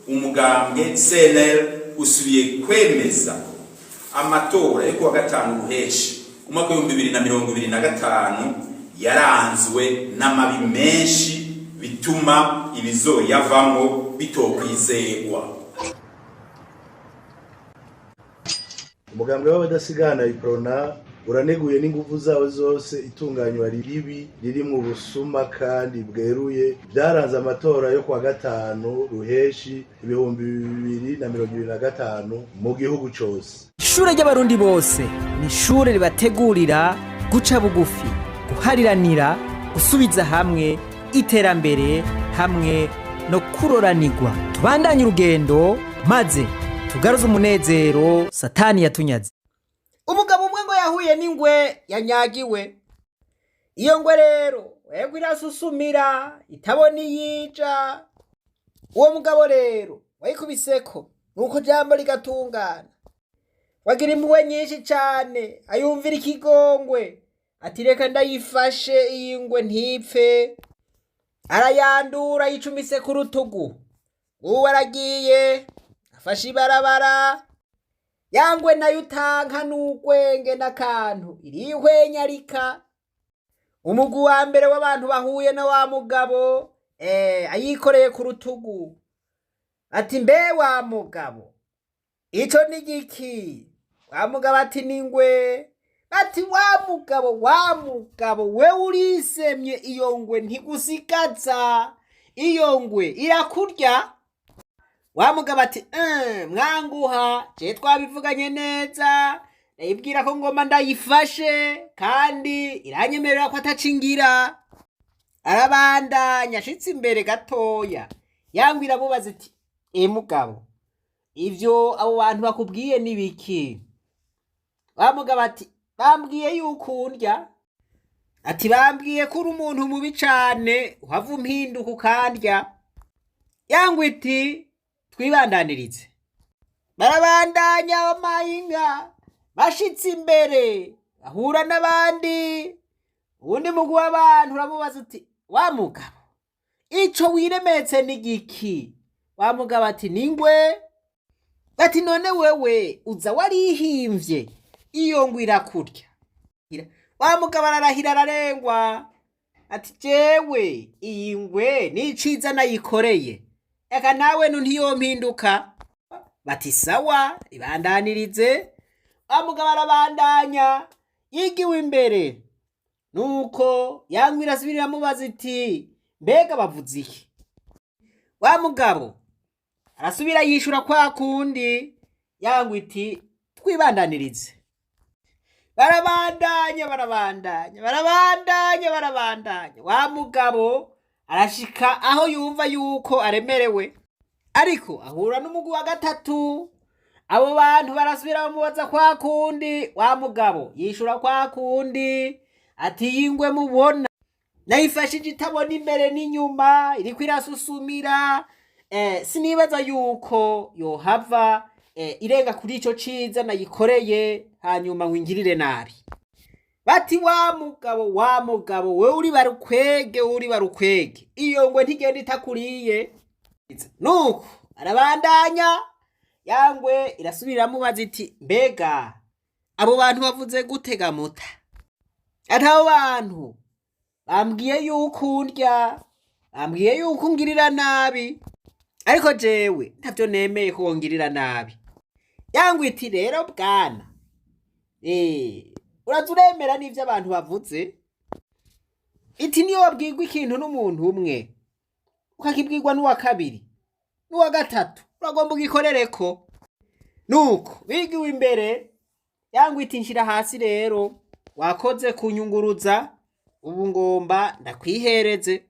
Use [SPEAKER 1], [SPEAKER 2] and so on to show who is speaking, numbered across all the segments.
[SPEAKER 1] Umugambwe CNL usubiye kwemeza amatora yo kuwa gatanu ruheshi umwaka wa 2025 yaranzwe n'amabi menshi bituma ibizoyavamo bitokwizegwa.
[SPEAKER 2] Umugambwe w'abadasigana iprona uraneguye n'ingufu zawe zose itunganywa ribi riri mu busuma kandi bweruye byaranze amatora yo kwa gatanu ruheshi 2025 mu gihugu cyose.
[SPEAKER 3] Ishure ry'abarundi bose ni ishure ribategurira guca bugufi, guhariranira, gusubiza hamwe iterambere hamwe no kuroranirwa. Tubandanye urugendo maze tugaruze umunezero satani yatunyaze.
[SPEAKER 4] Umugabo umwe ngo yahuye n'ingwe yanyagiwe. Iyo ngwe rero wego irasusumira itabona iyija. Uwo mugabo rero wayikubiseko nuko jambo ligatungana. Wagira impuhwe nyinshi cyane ayumvira ikigongwe ati reka ndayifashe iyi ngwe ntipfe. Arayandura yicumise ku rutugu. Uwo aragiye afashe ibarabara. Yangwe nayo utanka n'ugwenge n'akantu irihwenyarika. Umugwi wa mbere w'abantu bahuye na wa mugabo ayikoreye ku rutugu ati mbe wa mugabo ico ni giki? Wa mugabo ati ningwe. Ati wa mugabo we urisemye iyo ngwe ntigusigaza, iyo ngwe irakurya. Wa mugabo ati mwanguha je twabivuganye neza ndayibwira ko ngoma ndayifashe kandi iranyemerera ko atacingira. Arabandanya ashitse imbere gatoya yambwira mubaza ati mugabo ivyo abo bantu bakubwiye nibiki? Wa mugabo ati bambwiye yuko undya. Ati bambwiye ko uri umuntu mubi cane uhava umpinduka ukandya. Yangwe iti twibandanirize. Barabandanya amayinga bashitse imbere ahura n'abandi. Undi mugwi w'abantu uramubaza uti wa mugabo ico wiremetse ni giki? Wa mugabo ati ningwe. Ati none wewe uza warihimvye iyo ngwe irakurya. Wa mugabo ararahira ararengwa ati jewe iyi ngwe niciza nayikoreye eka nawe ntiyompinduka. Bati sawa ibandanirize. Wa mugabo arabandanya yigiwe imbere. Nuko yangwe irasubirira mubaza iti mbega bavuze iki? Wa mugabo arasubira yishura kwa kundi yangwe iti twibandanirize. Barabandanya. Wa mugabo arashika aho yumva yuko aremerewe. Ariko ahura n'umugwi wa gatatu. Abo bantu barasubira bamubaza kwa kundi. Wa mugabo yishura kwa kundi ati yingwe mubona nayifashije itabona imbere n'inyuma iriko irasusumira. Sinibaza yuko yohava irenga kuri ico ciza nayikoreye hanyuma ngwingirire nabi. Bati wa mugabo we uri barukwege iyo ngwe ntigenda itakuriye. Nuko arabandanya yangwe irasubira mubaza iti mbega abo bantu bavuze gutega muta? Ati abo bantu bambwiye yuko undya, bambwiye yuko ngirira nabi, ariko jewe ntavyo nemeye ko ngirira nabi. Yangwe iti rero bwana urazuremera n'ivyo abantu bavuze? Iti niyo wabwirwa ikintu n'umuntu umwe ukakibwirwa n'uwa kabiri n'uwa gatatu uragomba ugikorereko. Nuko bigiwe imbere yangwe iti nshira hasi rero wakoze kunyunguruza ubu ngomba ndakwihereze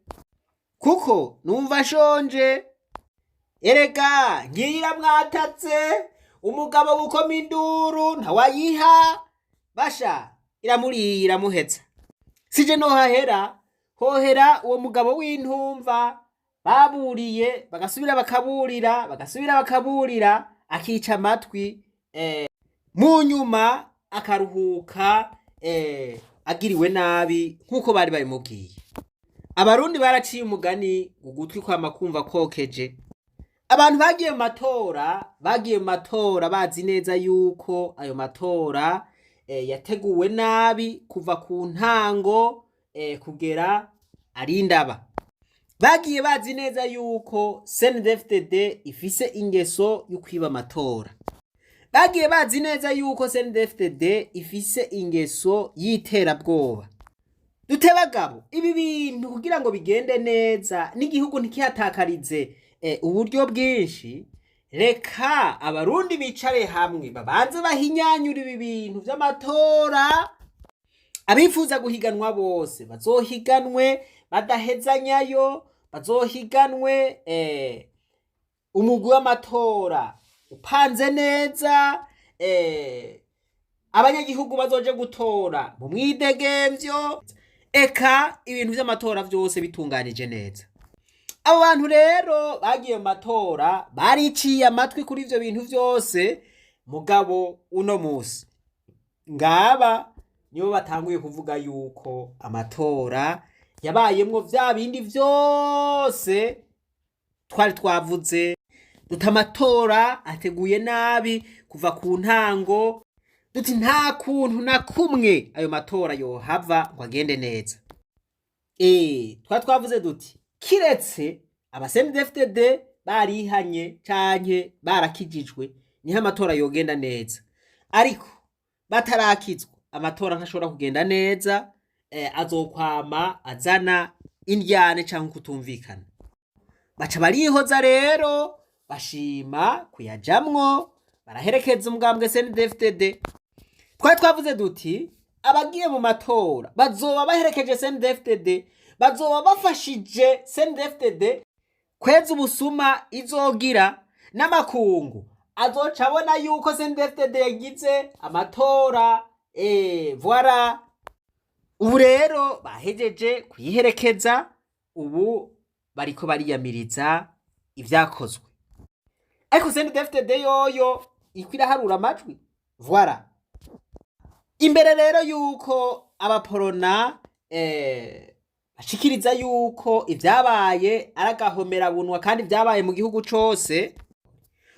[SPEAKER 4] kuko numva shonje. Erega ngira mwatatse umugabo gukoma induru ntawayiha basha iramuriye iramuhetsa. Sije no hohera uwo mugabo w'intumva baburiye bagasubira bakaburira akica amatwi mu nyuma akaruhuka agiriwe nabi nkuko bari babimubwiye. Abarundi baraciye umugani ugutwi kwama kumva kokeje. abantu bagiye mu matora bazi neza yuko ayo matora yateguwe nabi kuva ku ntango kugera arindaba. Bagiye bazi neza yuko CNDD-FDD ifise ingeso yo kwiba amatora. Bagiye bazi neza yuko CNDD-FDD ifise ingeso y'iterabwoba. Dutebagabo ibi bintu kugira ngo bigende neza n'igihugu ntikihatakarize uburyo bwinshi, reka abarundi bicare hamwe babanze bahinyanyura ibi bintu vy'amatora. Abifuza guhiganwa bose bazohiganwe badahezanyayo, bazohiganwe umugwi w'amatora upanze neza, abanyagihugu bazoje gutora mu mwidegemvyo, eka ibintu vy'amatora vyose bitunganije neza. Abo bantu rero bagiye mu matora bariciye amatwi kuri ivyo bintu vyose, mugabo uno musi ngaba nibo batanguye kuvuga yuko amatora yabayemwo vya bindi vyose twari twavuze, duta amatora ateguye nabi kuva ku ntango, duti nta kuntu na kumwe ayo matora yohava ngo agende neza. Twari twavuze duti kiretse CNDD-FDD barihanye canke barakijijwe niho amatora yogenda neza, ariko batarakizwa amatora ntashobora kugenda neza, azokwama azana indyane canke kutumvikana. Baca barihoza rero bashima kuyajamwo, baraherekeza umugambwe CNDD-FDD. Twari twavuze duti abagiye mu matora bazoba baherekeje CNDD-FDD, bazoba bafashije CNDD-FDD kweza ubusuma izogira, n'amakungu azoca abona yuko CNDD-FDD yagize amatora. Voilà. Ubu rero bahejeje kuyiherekeza, ubu bariko bariyamiriza ivyakozwe. Ariko CNDD-FDD yoyo ikwira harura amajwi. Voilà. Imbere rero yuko abaporona bashikiriza yuko ivyabaye aragahomera bunwa kandi vyabaye mu gihugu cose,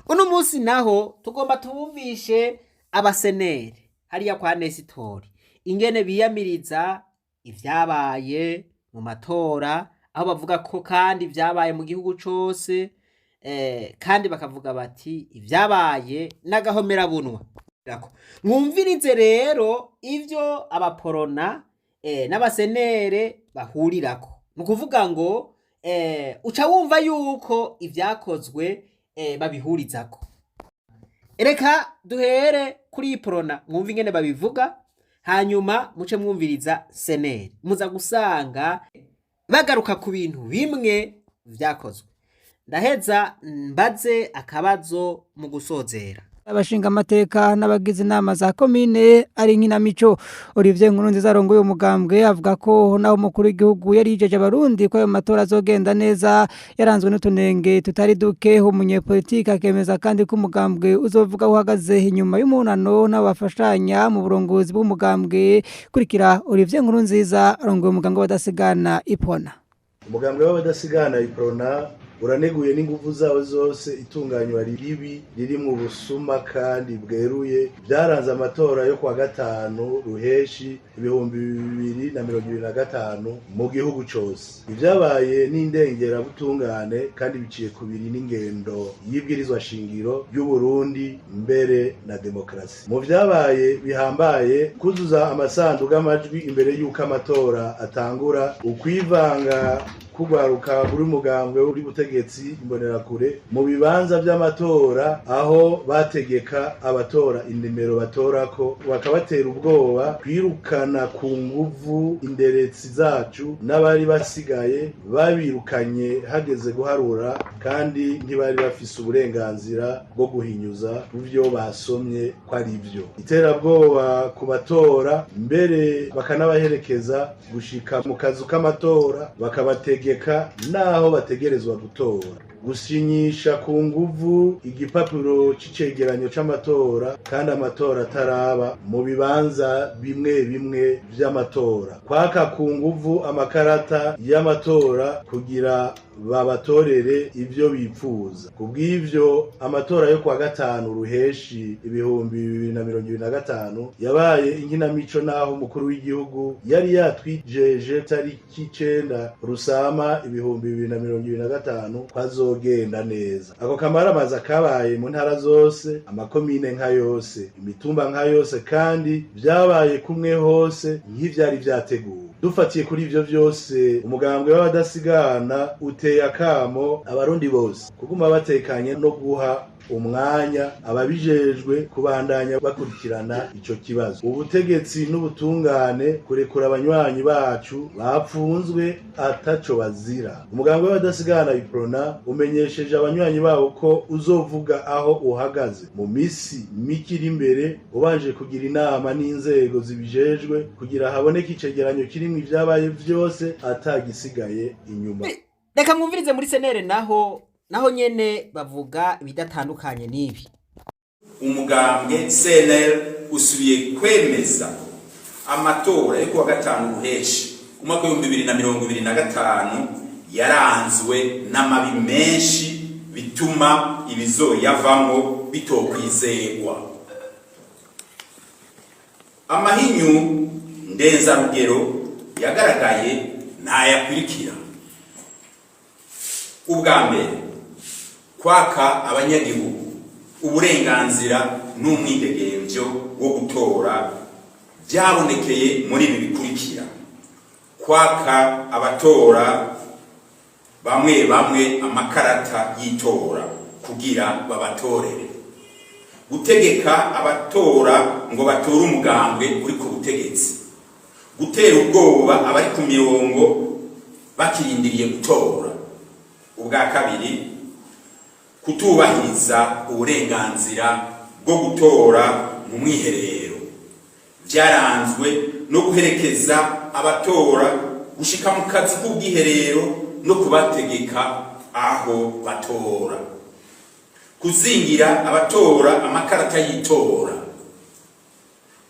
[SPEAKER 4] uno musi naho tugomba tubumvishe abaseneri hariya kwa Nesitori ingene biyamiriza ivyabaye mu matora, aho bavuga ko kandi vyabaye mu gihugu cose, kandi bakavuga bati ivyabaye n'agahomera bunwa. Mwumvirize rero ivyo abaporona n'abasenere bahurirako. Nukuvuga ngo uca wumva yuko ivyakozwe babihurizako. Reka duhere kuri porona mwumva ingene babivuga, hanyuma muce mwumviriza seneri, muza gusanga bagaruka ku bintu bimwe vyakozwe. Ndaheza mbaze akabazo mu gusozera.
[SPEAKER 5] Abashinga amateka n'abagize inama za komine ari nkinamico. Olivier Nkurunziza arongoye umugambwe avuga ko naho umukuru w'igihugu yari yijeje abarundi ko ayo matora azogenda neza, yaranzwe n'utunenge tutari duke. Umunyepolitiki akemeza kandi ko umugambwe uzovuga uhagaze inyuma y'umunano n'abafashanya mu burongozi bw'umugambwe. Kurikira Olivier Nkurunziza arongoye umugambwe w'abadasigana Ipona.
[SPEAKER 2] Umugambwe w'abadasigana Ipona uraneguye n'inguvu zawe zose itunganywa ribi riri mu busuma kandi bweruye byaranze amatora yo kwa gatanu ruheshi 2025 mu gihugu cose. Ivyabaye n'indengera butungane kandi biciye kubiri n'ingendo y'ibwirizwa shingiro y'u Burundi mbere na demokrasi. Mu vyabaye bihambaye kuzuza amasanduku amajwi imbere y'uko amatora atangura, ukwivanga kugwaruka buri mugambwe uri butegetsi imbonerakure mu bibanza by'amatora, aho bategeka abatora inimero batorako, bakabatera ubwoba, kwirukana ku nguvu inderetsi zacu n'abari basigaye babirukanye hageze guharura, kandi ntibari bafise uburenganzira bwo guhinyuza uvyo basomye ko ari byo. Iterabwoba ku batora, mbere bakanabaherekeza gushika mu kazu k'amatora, bakabategeka naho bategerezwa gutora. gusinyisha ku nguvu igipapuro c'icegeranyo c'amatora kandi amatora ataraba mu bibanza bimwe bimwe vy'amatora, kwaka ku nguvu amakarata y'amatora kugira babatorere ivyo bipfuza. Kubw'ivyo amatora yo kwa gatanu ruheshi 2025 yabaye inkinamico naho umukuru w'igihugu yari yatwijeje tariki 9 Rusama 2025 kwazogenda neza. Ako kamaramaza kabaye mu ntara zose, amakomine nka yose, imitumba nka yose, kandi vyabaye kumwe hose nk'ivyari vyateguwe. Dufatiye kuri ivyo vyose, umugambwe w'abadasigana uteye akamo abarundi bose kuguma batekanye no guha umwanya ababijejwe kubandanya bakurikirana ico kibazo. Ubutegetsi n'ubutungane kurekura abanywanyi bacu bapfunzwe ataco bazira. Umugambwe w'abadasigana iprona umenyesheje abanywanyi babo ko uzovuga aho uhagaze mu misi mikiri imbere, ubanje kugira inama n'inzego zibijejwe kugira haboneke icegeranyo kirimwo ivyabaye vyose atagisigaye inyuma.
[SPEAKER 4] Reka mwumvirize muri senere naho nyene bavuga ibidatandukanye n'ibi.
[SPEAKER 1] Umugambwe CNL usubiye kwemeza amatora yo kuwa gatanu ruheshi umwaka wa 2025 yaranzwe n'amabi menshi bituma ibizoyavamo bitokwizegwa. Amahinyu ndenzarugero yagaragaye ntayakurikira. Ubwa mbere, kwaka abanyagihugu uburenganzira n'umwidegemvyo wo gutora byabonekeye muri ibi bikurikira: kwaka abatora bamwe amakarata y'itora kugira babatorere, gutegeka abatora ngo batore umugambwe uri ku butegetsi, gutera ubwoba abari ku mirongo bakirindiriye gutora. Ubwa kabiri, kutubahiriza uburenganzira bwo gutora mu mwiherero, byaranzwe no guherekeza abatora gushika mu kazi k'ubwiherero no kubategeka aho batora, kuzingira abatora amakarata y'itora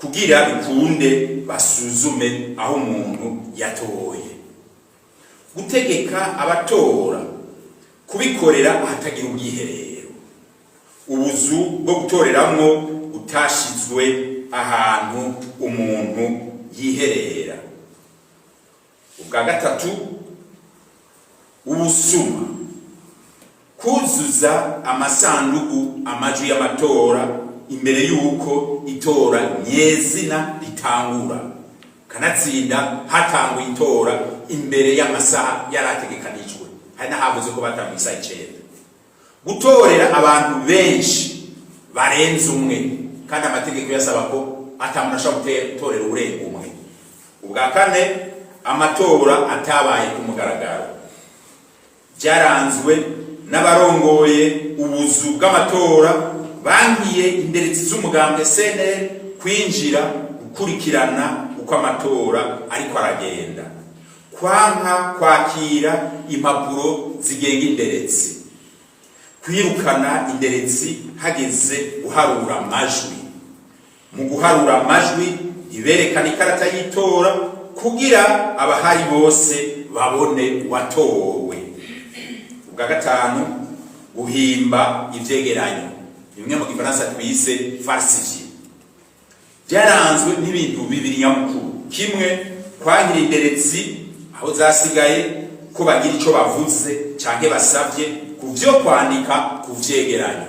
[SPEAKER 1] kugira bikunde basuzume aho umuntu yatoye, gutegeka abatora kubikorera ahatagira ubwiherero, ubuzu bwo gutoreramwo utashizwe ahantu umuntu yiherera. Ubwa gatatu, ubusuma, kuzuza amasanduku amajwi y'amatora imbere yuko itora nyezina ritangura, kanatsinda hatanguye itora imbere y'amasaha yarategekanijwe, hari nahavuze ko batanguye isaha 9. Gutorera abantu benshi barenze umwe kandi amategeko yasaba ko atamuntu ashobora gutorera urenga umwe. Ubwa kane, amatora atabaye ku mugaragaro, byaranzwe n'abarongoye ubuzu bw'amatora bangiye inderetsi z'umugambwe CNL kwinjira gukurikirana uko amatora ariko aragenda, kwanka kwakira impapuro zigenga inderetsi, kwirukana inderetsi hageze guharura amajwi. Mu guharura amajwi iberekana ikarata y'itora kugira abahari bose babone watowe. Ubwa gatanu, guhimba ivyegeranyo, bimwe mu gifaransa twise falsifier, byaranzwe n'ibintu bibiri nyamukuru: kimwe, kwankira inderetsi aho zasigaye ko bagira ico bavuze canke basavye kuvyo kwandika ku vyegeranyo.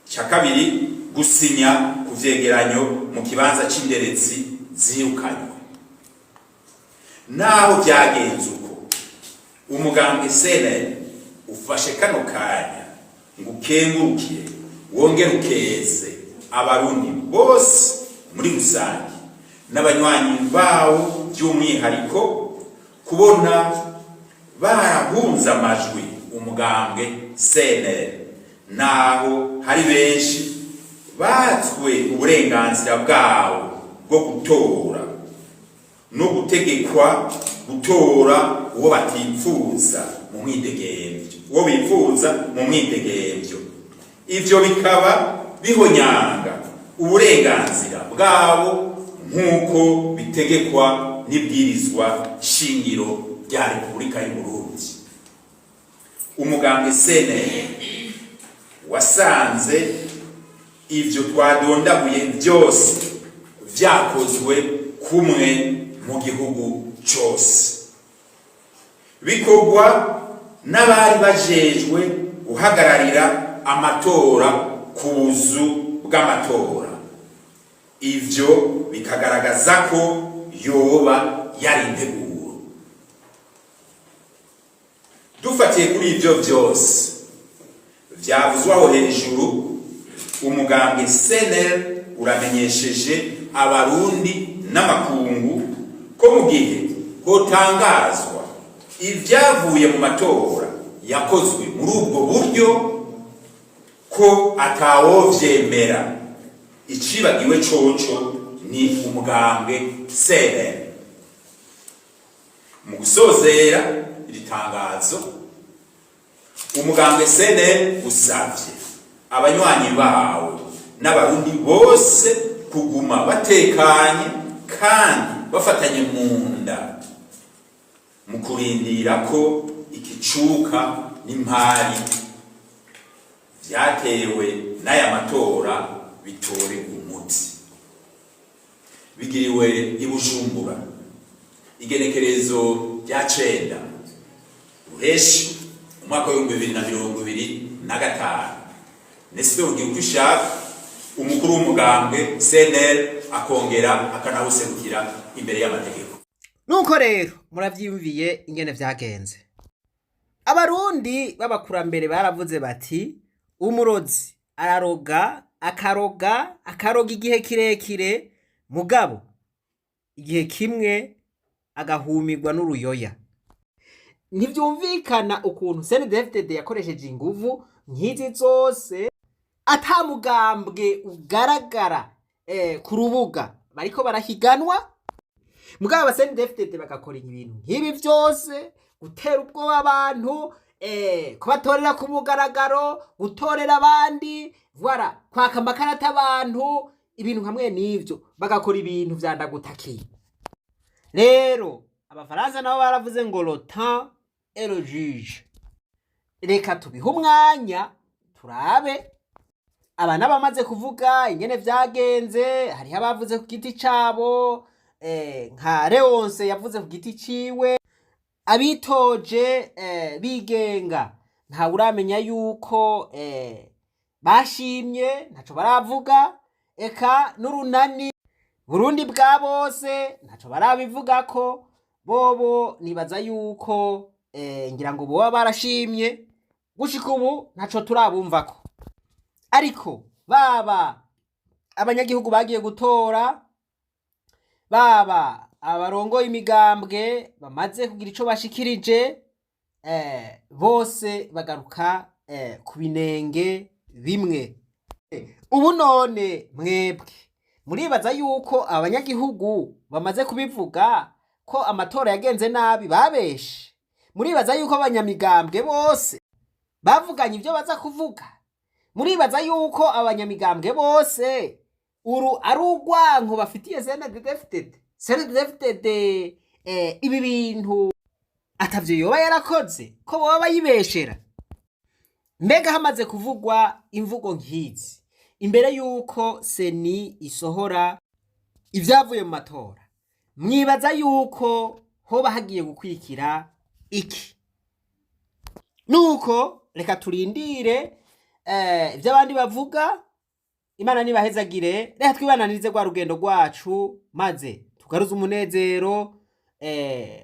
[SPEAKER 1] Cya kabiri, gusinya ku vyegeranyo mu kibanza c'inderetsi zirukanywe. Naho byagenze uko, umugambwe CNL ufashe kano kanya ngo ukengurukire wongere ukeze abarundi bose muri rusange n'abanywanyi bawo by'umwihariko kubona barahunza amajwi umugambwe CNL, naho hari benshi batswe uburenganzira bwawo bwo gutora no gutegekwa gutora uwo batipfuza mu mu mwidegemvyo, uwo bifuza mu mwidegemvyo. Ivyo bikaba bihonyanga uburenganzira bwabo nk'uko bitegekwa n'ibwirizwa shingiro rya Repubulika y'u Burundi. Umugambwe CNL wasanze ivyo twadondaguye byose vyakozwe kumwe mu gihugu cose, bikorwa n'abari bajejwe guhagararira amatora ku buzu bw'amatora. Ivyo bikagaragaza ko yoba yari integuro. Dufatiye kuri ivyo byose vyavuzwe aho hejuru, umugambwe CNL uramenyesheje abarundi n'amakungu ko mu gihe hotangazwa ivyavuye mu matora yakozwe muri ubwo buryo ko atawovyemera. Icibagiwe coco ni umugambwe CNL. Mu gusozera iri tangazo, umugambwe CNL usavye abanywanyi bawe n'abarundi bose kuguma batekanye kandi bafatanye mu nda mu kurindira ko ikicuka n'impari vyatewe n'aya matora bitore umuti. Bigiriwe i Bujumbura igenekerezo rya 9 Ruheshi umwaka wa 2025. Nesibe ugiye kwishaka umukuru w'umugambwe CNL akongera akanawuserukira imbere y'amategeko.
[SPEAKER 4] Nuko rero muravyiyumviye ingene vyagenze. Abarundi b'abakurambere baravuze bati umurozi araroga akaroga igihe kirekire, mugabo igihe kimwe agahumirwa n'uruyoya. Ntivyumvikana ukuntu CNDD-FDD yakoresheje inguvu nk'izi zose ata mugambwe ugaragara ku rubuga bariko barahiganwa, mugabo aba CNDD-FDD bagakora ibintu nk'ibi vyose, gutera ubwoba abantu, kubatorera ku mugaragaro, gutorera abandi, voilà, kwaka amakarata abantu, ibintu hamwe n'ivyo bagakora ibintu vyandagutakiye. Rero abafaransa nabo baravuze ngo le temps est le juge. Reka tubihe umwanya turabe. Abana bamaze kuvuga ingene vyagenze, hariho abavuze ku giti cabo, nka Leonce yavuze ku giti ciwe, abitoje bigenga nta uramenya yuko bashimye, ntaco baravuga. Eka n'urunani Burundi bwa bose ntaco barabivuga ko bobo, nibaza yuko ngira ngo boba barashimye, gushika ubu ntaco turabumvako. Ariko baba abanyagihugu bagiye gutora, baba abarongoye imigambwe bamaze kugira ico bashikirije, bose bagaruka ku binenge bimwe. Ubu none mwebwe muribaza yuko abanyagihugu bamaze kubivuga ko amatora yagenze nabi babeshe? Muribaza yuko abanyamigambwe bose bavuganye ivyo baza kuvuga? Muribaza yuko abanyamigambwe bose ari urwanko bafitiye CNDD-FDD ibi bintu atavyo yoba yarakoze ko boba bayibeshera? Mbega hamaze kuvugwa imvugo nk'izi imbere yuko seni isohora ivyavuye mu matora, mwibaza yuko hoba hagiye gukwikira iki? Nuko reka turindire ivy'abandi bavuga. Imana nibahezagire, reka twibananirize rwa rugendo rwacu maze tugaruze umunezero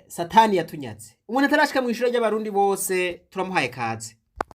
[SPEAKER 4] satani yatunyaze. Umuntu atarashika mu ishuri ry'abarundi bose turamuhaye kaze.